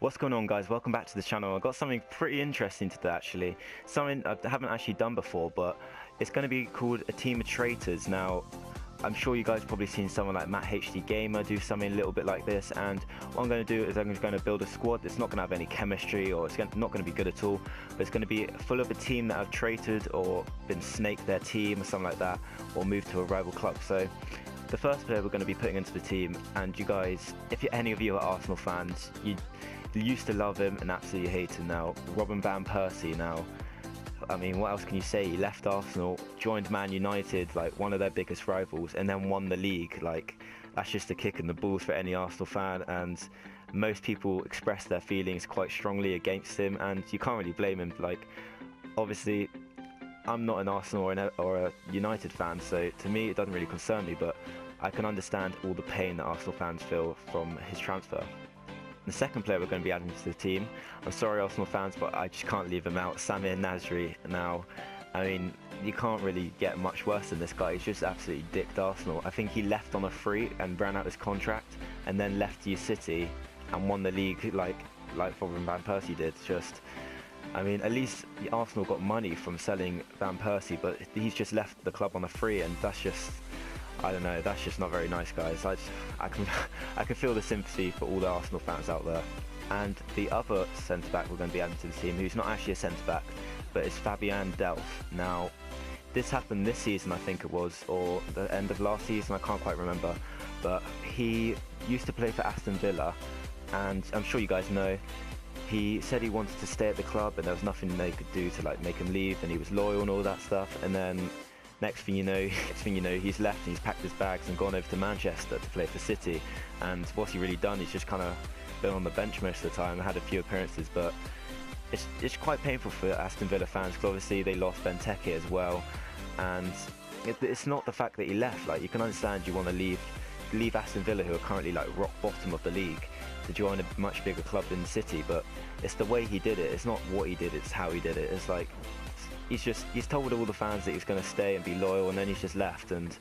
What's going on, guys? Welcome back to the channel. I've got something pretty interesting today, actually. Something I haven't actually done before, but it's going to be called a team of traitors. Now, I'm sure you guys have probably seen someone like JTGaming do something a little bit like this, and what I'm going to do is I'm going to build a squad that's not going to have any chemistry, or it's not going to be good at all, but it's going to be full of a team that have traited or been snaked their team or something like that, or moved to a rival club. So the first player we're going to be putting into the team, and you guys, if any of you are Arsenal fans, you used to love him and absolutely hate him now. Robin van Persie. Now, I mean, what else can you say? He left Arsenal, joined Man United, like one of their biggest rivals, and then won the league. Like, that's just a kick in the balls for any Arsenal fan, and most people express their feelings quite strongly against him, and you can't really blame him. Like, obviously, I'm not an Arsenal or a United fan, so to me it doesn't really concern me, but I can understand all the pain that Arsenal fans feel from his transfer. The second player we're going to be adding to the team, I'm sorry Arsenal fans, but I just can't leave him out, Samir Nasri. Now, I mean, you can't really get much worse than this guy. He's just absolutely dicked Arsenal. I think he left on a free and ran out his contract, and then left to City and won the league like Robin van Persie did. Just, I mean, at least Arsenal got money from selling Van Persie, but he's just left the club on a free, and that's just, I don't know, that's just not very nice, guys. I can feel the sympathy for all the Arsenal fans out there. And the other centre-back we're going to be adding to the team, who's not actually a centre-back, but is Fabian Delph. Now, this happened this season, I think it was, or the end of last season, I can't quite remember. But he used to play for Aston Villa, and I'm sure you guys know, he said he wanted to stay at the club, and there was nothing they could do to like make him leave, and he was loyal and all that stuff. And then next thing you know, he's left and he's packed his bags and gone over to Manchester to play for City. And what's he really done? He's just kind of been on the bench most of the time, had a few appearances, but it's quite painful for Aston Villa fans, because obviously they lost Benteke as well. And it's not the fact that he left. Like, you can understand you want to leave Aston Villa, who are currently like rock bottom of the league, to join a much bigger club in City, but it's the way he did it. It's not what he did, it's how he did it. It's like, he's told all the fans that he's going to stay and be loyal, and then he's just left. And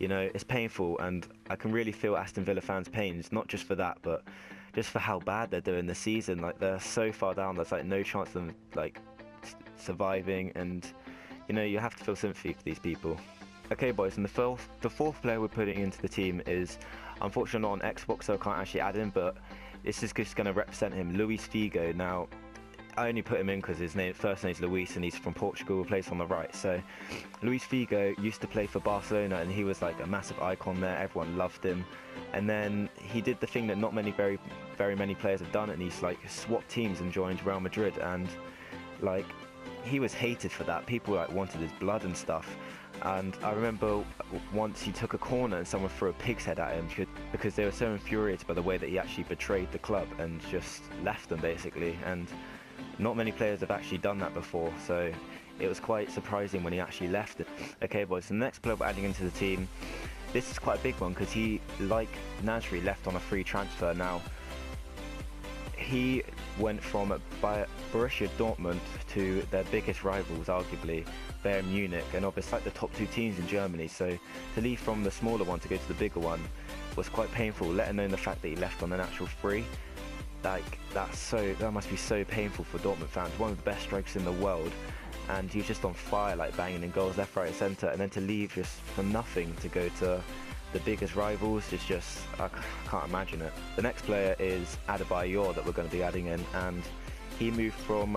you know, it's painful, and I can really feel Aston Villa fans' pains, not just for that, but just for how bad they're doing this season. Like, they're so far down, there's like no chance of them like surviving, and you know, you have to feel sympathy for these people. Okay, boys, and the fourth player we're putting into the team is unfortunately not on Xbox, so I can't actually add him, but this is just going to represent him, Luis Figo. Now, I only put him in because his first name is Luis, and he's from Portugal, plays on the right. So Luis Figo used to play for Barcelona, and he was like a massive icon there. Everyone loved him. And then he did the thing that not very many players have done, and he's like swapped teams and joined Real Madrid. And like, he was hated for that. People like wanted his blood and stuff. And I remember once he took a corner and someone threw a pig's head at him because they were so infuriated by the way that he actually betrayed the club and just left them, basically. And not many players have actually done that before, so it was quite surprising when he actually left it. Okay, boys, so the next player we're adding into the team, this is quite a big one, because he, like Nasri, left on a free transfer. Now, he went from Borussia Dortmund to their biggest rivals, arguably, Bayern Munich, and obviously like the top two teams in Germany. So to leave from the smaller one to go to the bigger one was quite painful, let alone the fact that he left on an actual free. Like, that must be so painful for Dortmund fans. One of the best strikers in the world, and he was just on fire, like banging in goals left, right, and centre. And then to leave just for nothing to go to the biggest rivals, it's just, I can't imagine it. The next player is Adebayor that we're going to be adding in, and he moved from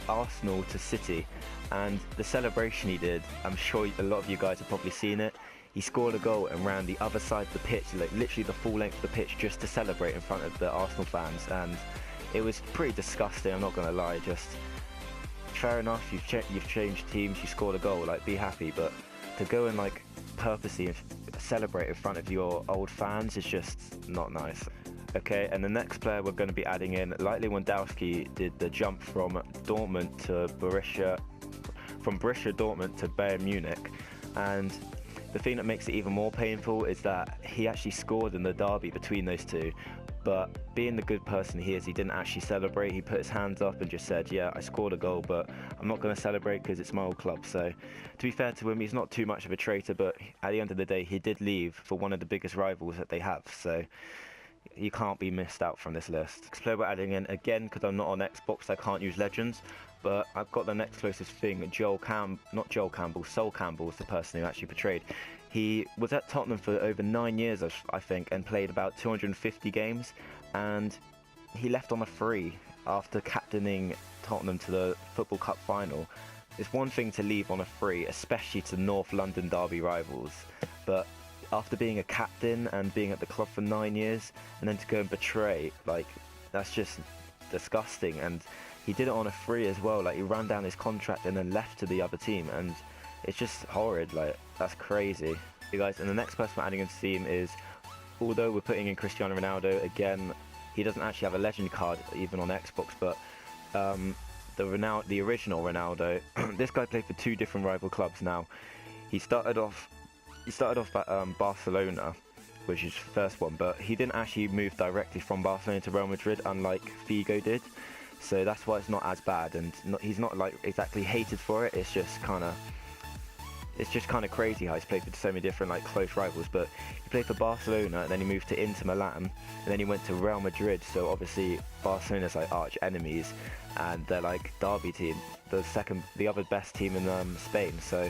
Arsenal to City. And the celebration he did, I'm sure a lot of you guys have probably seen it. He scored a goal and ran the other side of the pitch, like literally the full length of the pitch, just to celebrate in front of the Arsenal fans. And it was pretty disgusting, I'm not going to lie. Just, fair enough, you've changed teams, you scored a goal, like, be happy. But to go and like purposely celebrate in front of your old fans is just not nice. Okay, and the next player we're going to be adding in, like Lewandowski did the jump from Borussia Dortmund to Bayern Munich. And the thing that makes it even more painful is that he actually scored in the derby between those two, but being the good person he is, he didn't actually celebrate. He put his hands up and just said, yeah, I scored a goal, but I'm not going to celebrate because it's my old club. So to be fair to him, he's not too much of a traitor, but at the end of the day, he did leave for one of the biggest rivals that they have. So he can't be missed out from this list. Next player we're adding in, again, because I'm not on Xbox, I can't use Legends, but I've got the next closest thing. Not Joel Campbell, Sol Campbell was the person who actually portrayed. He was at Tottenham for over 9 years, I think, and played about 250 games, and he left on a free after captaining Tottenham to the Football Cup final. It's one thing to leave on a free, especially to North London derby rivals, but after being a captain and being at the club for 9 years, and then to go and betray, like, that's just disgusting. And he did it on a free as well. Like, he ran down his contract and then left to the other team, and it's just horrid. Like, that's crazy. You guys, and the next person we're adding into the team is, although we're putting in Cristiano Ronaldo, again, he doesn't actually have a legend card even on Xbox, but the original Ronaldo, this guy played for 2 different rival clubs. Now, he started off at Barcelona, which is the first one, but he didn't actually move directly from Barcelona to Real Madrid, unlike Figo did. So that's why it's not as bad, and he's not like exactly hated for it. It's just kind of crazy how he's played for so many different like close rivals. But he played for Barcelona, and then he moved to Inter Milan, and then he went to Real Madrid. So obviously Barcelona's like arch enemies, and they're like derby team, the other best team in Spain. So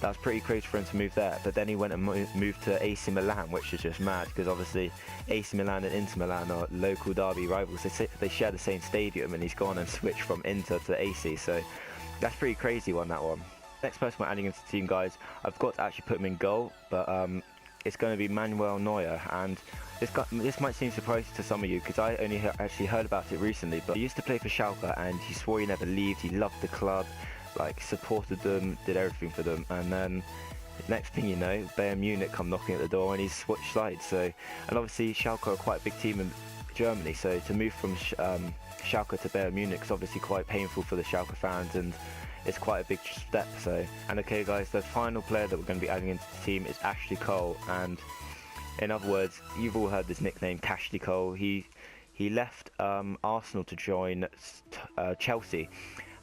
that was pretty crazy for him to move there. But then he went and moved to AC Milan, which is just mad, because obviously AC Milan and Inter Milan are local derby rivals. They share the same stadium, and he's gone and switched from Inter to AC. So that's pretty crazy on that one. Next person we're adding into the team, guys, I've got to actually put him in goal, but it's going to be Manuel Neuer. And this might seem surprising to some of you, because I only actually heard about it recently, but he used to play for Schalke, and he swore he never left. He loved the club, like supported them, did everything for them, and then next thing you know, Bayern Munich come knocking at the door and he's switched sides. So, and obviously Schalke are quite a big team in Germany, so to move from Schalke to Bayern Munich is obviously quite painful for the Schalke fans, and it's quite a big step. So, and okay guys, the final player that we're going to be adding into the team is Ashley Cole, and in other words, you've all heard this nickname, Cashley Cole. He left Arsenal to join Chelsea.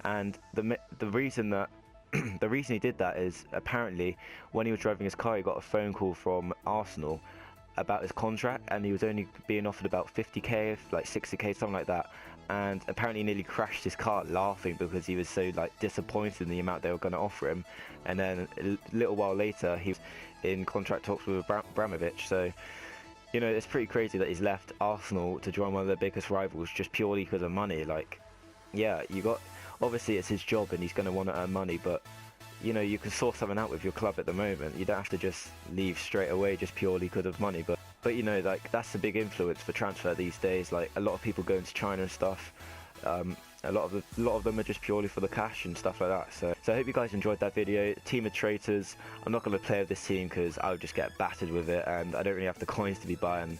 And the reason he did that is, apparently when he was driving his car, he got a phone call from Arsenal about his contract, and he was only being offered about 50k, like 60k, something like that. And apparently he nearly crashed his car laughing because he was so like disappointed in the amount they were going to offer him. And then a little while later, he was in contract talks with Abramovich. So, you know, it's pretty crazy that he's left Arsenal to join one of their biggest rivals just purely because of money. Like, yeah, obviously it's his job and he's going to want to earn money, but you know, you can sort something out with your club at the moment. You don't have to just leave straight away just purely because of money. But you know, like, that's a big influence for transfer these days. Like, a lot of people go into China and stuff. A lot of them are just purely for the cash and stuff like that. So I hope you guys enjoyed that video. Team of Traitors. I'm not going to play with this team because I would just get battered with it, and I don't really have the coins to be buying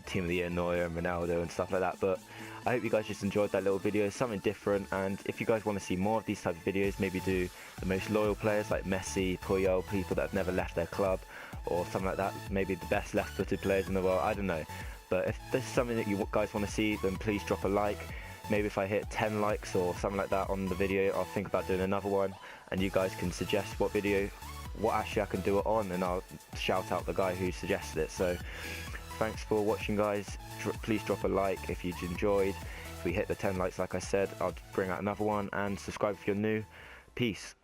Team of the Year Neuer and Ronaldo and stuff like that. But I hope you guys just enjoyed that little video, something different. And if you guys want to see more of these type of videos, maybe do the most loyal players like Messi, Puyol, people that have never left their club, or something like that, maybe the best left-footed players in the world, I don't know. But if this is something that you guys want to see, then please drop a like. Maybe if I hit 10 likes or something like that on the video, I'll think about doing another one, and you guys can suggest what actually I can do it on, and I'll shout out the guy who suggested it. So thanks for watching, guys. Please drop a like if you enjoyed. If we hit the 10 likes, like I said, I'll bring out another one, and subscribe if you're new. Peace.